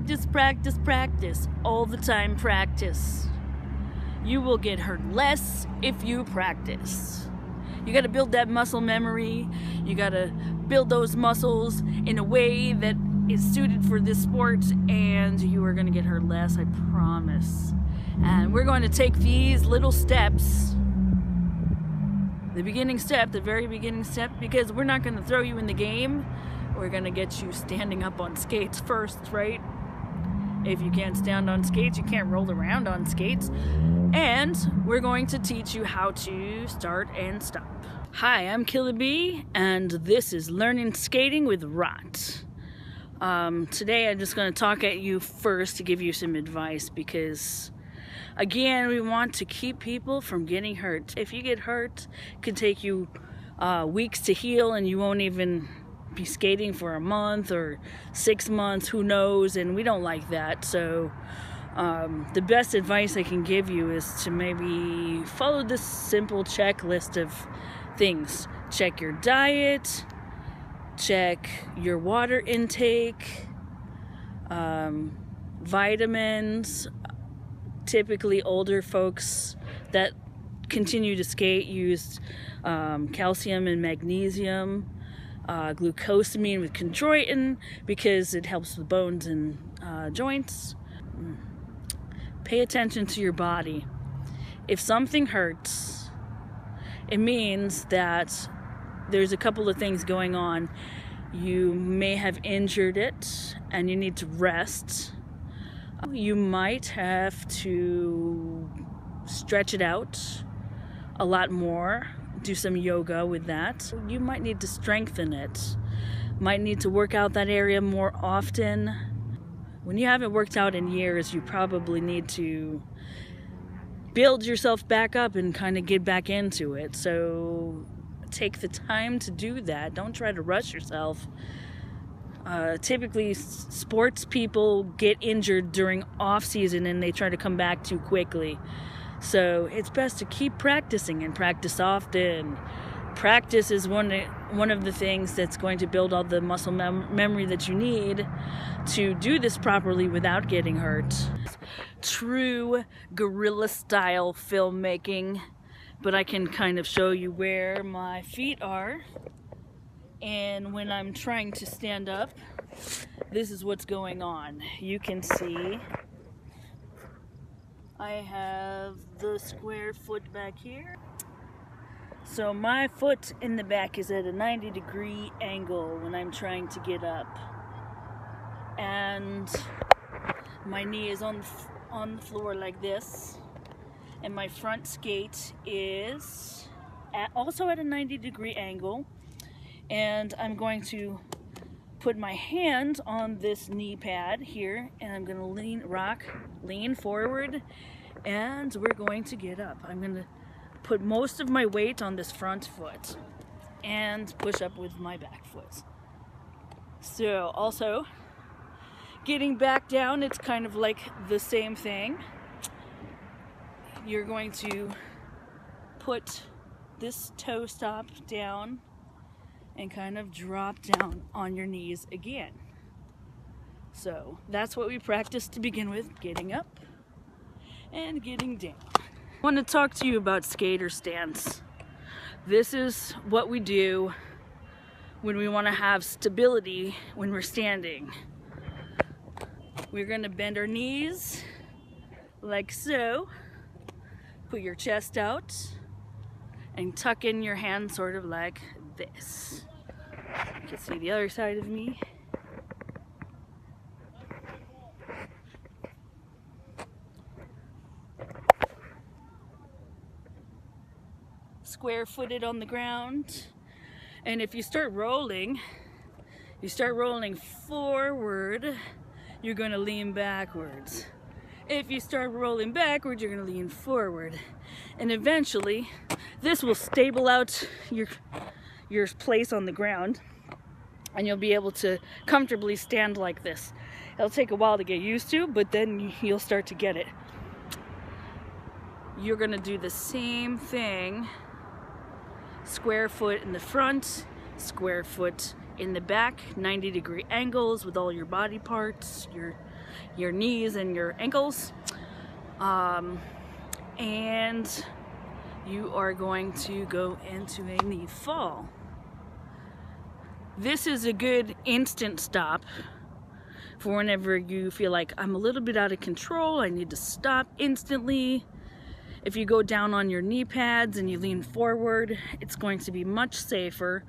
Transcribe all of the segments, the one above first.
Practice, practice, practice. All the time practice. You will get hurt less if you practice. You gotta build that muscle memory. You gotta build those muscles in a way that is suited for this sport, and you are gonna get hurt less, I promise. And we're going to take these little steps, the beginning step, the very beginning step, because we're not gonna throw you in the game. We're gonna get you standing up on skates first, right? If you can't stand on skates, you can't roll around on skates. And we're going to teach you how to start and stop. Hi, I'm Killer B, and this is Learning Skating with RROT. Today I'm just going to talk at you first to give you some advice, because again, we want to keep people from getting hurt. If you get hurt, it can take you weeks to heal, and you won't even be skating for a month or 6 months, who knows, and we don't like that. So the best advice I can give you is to maybe follow this simple checklist of things. Check your diet, check your water intake, vitamins. Typically older folks that continue to skate use calcium and magnesium, glucosamine with chondroitin, because it helps with bones and joints. Pay attention to your body. If something hurts, it means that there's a couple of things going on. You may have injured it and you need to rest. You might have to stretch it out a lot more, do some yoga with that. You might need to strengthen it, might need to work out that area more often. When you haven't worked out in years, you probably need to build yourself back up and kind of get back into it. So take the time to do that. Don't try to rush yourself. Typically sports people get injured during off season and they try to come back too quickly. So it's best to keep practicing and practice often. Practice is one of the things that's going to build all the muscle memory that you need to do this properly without getting hurt. True guerrilla style filmmaking, but I can kind of show you where my feet are. And when I'm trying to stand up, this is what's going on. You can see I have the square foot back here. So my foot in the back is at a 90-degree angle when I'm trying to get up. And my knee is on the floor like this. And my front skate is also at a 90-degree angle. And I'm going to put my hand on this knee pad here, and I'm going to lean forward, and we're going to get up. I'm going to put most of my weight on this front foot and push up with my back foot. So also, getting back down, it's kind of like the same thing. You're going to put this toe stop down and kind of drop down on your knees again. So that's what we practice to begin with, getting up and getting down. I want to talk to you about skater stance. This is what we do when we want to have stability when we're standing. We're going to bend our knees like so, put your chest out, and tuck in your hands sort of like this. You can see the other side of me. Square-footed on the ground. And if you start rolling forward, you're going to lean backwards. If you start rolling backwards, you're going to lean forward. And eventually, this will stable out your place on the ground, and you'll be able to comfortably stand like this. It'll take a while to get used to, but then you'll start to get it. You're going to do the same thing. Square foot in the front, square foot in the back, 90-degree angles with all your body parts, your knees and your ankles. And you are going to go into a knee fall. This is a good instant stop for whenever you feel like I'm a little bit out of control, I need to stop instantly. If you go down on your knee pads and you lean forward, it's going to be much safer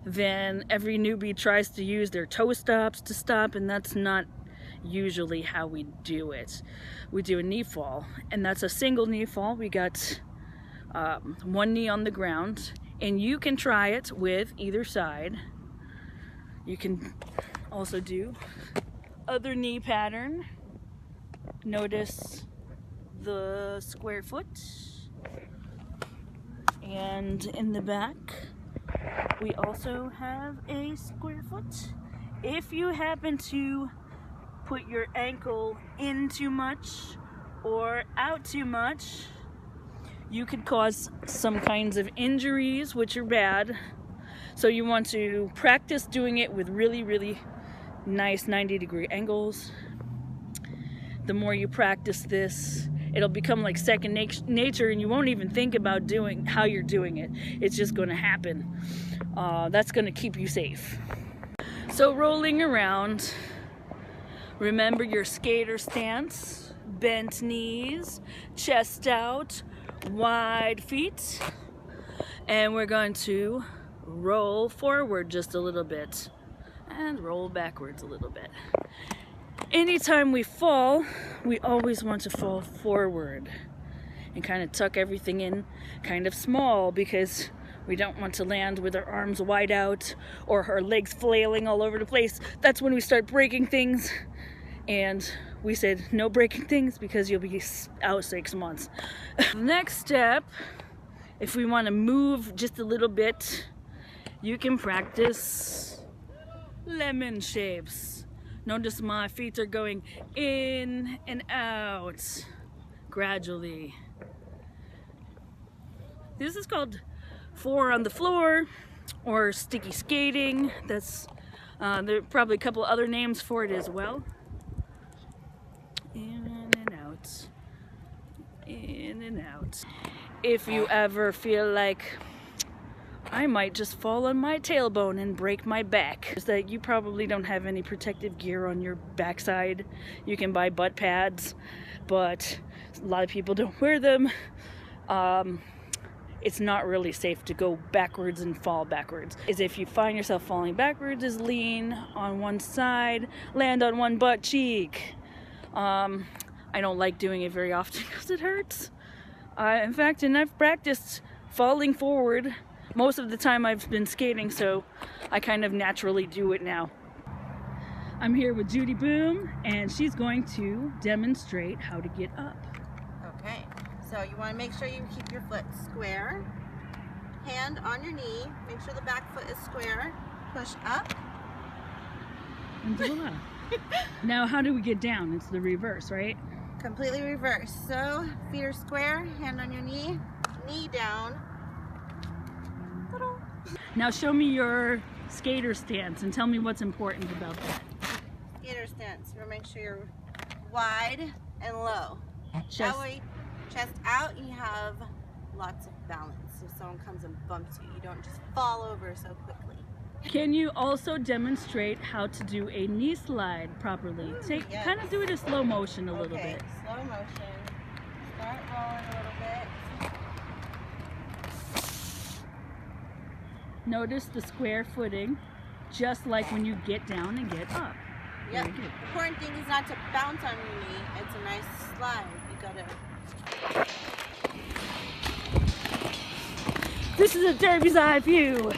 than every newbie tries to use their toe stops to stop, and that's not usually how we do it. We do a knee fall, and that's a single knee fall. We got one knee on the ground, and you can try it with either side. You can also do other knee pattern. Notice the square foot, and in the back we also have a square foot. If you happen to put your ankle in too much or out too much, you could cause some kinds of injuries, which are bad. So you want to practice doing it with really nice 90-degree angles. The more you practice this, it'll become like second nature, and you won't even think about doing how you're doing it. It's just going to happen. That's going to keep you safe. So rolling around, remember your skater stance, bent knees, chest out, wide feet, and we're going to roll forward just a little bit and roll backwards a little bit. Anytime we fall, we always want to fall forward and kind of tuck everything in kind of small, because we don't want to land with our arms wide out or our legs flailing all over the place. That's when we start breaking things, and we said no breaking things because you'll be out 6 months. Next step, if we want to move just a little bit, you can practice lemon shapes. Notice my feet are going in and out gradually. This is called 4 on the floor or sticky skating. That's there are probably a couple other names for it as well. In and out, in and out. If you ever feel like I might just fall on my tailbone and break my back, is that you probably don't have any protective gear on your backside. You can buy butt pads, but a lot of people don't wear them. It's not really safe to go backwards and fall backwards. If you find yourself falling backwards, is lean on one side, land on one butt cheek. I don't like doing it very often because it hurts. In fact, and I've practiced falling forward most of the time I've been skating, so I kind of naturally do it now. I'm here with Judy Boom, and she's going to demonstrate how to get up. Okay, so you want to make sure you keep your foot square, hand on your knee, make sure the back foot is square, push up. And voila. Now how do we get down? It's the reverse, right? Completely reverse. So feet are square, hand on your knee, knee down. Now show me your skater stance and tell me what's important about that. Skater stance. You want to make sure you're wide and low. That way, chest out, you have lots of balance. If someone comes and bumps you, you don't just fall over so quickly. Can you also demonstrate how to do a knee slide properly? Yes. Kind of do it in slow motion a little Okay, bit. slow motion. Start rolling a little bit. Notice the square footing, just like when you get down and get up. Yep. The important thing is not to bounce on your knee. It's a nice slide. You gotta. This is a derby's eye view.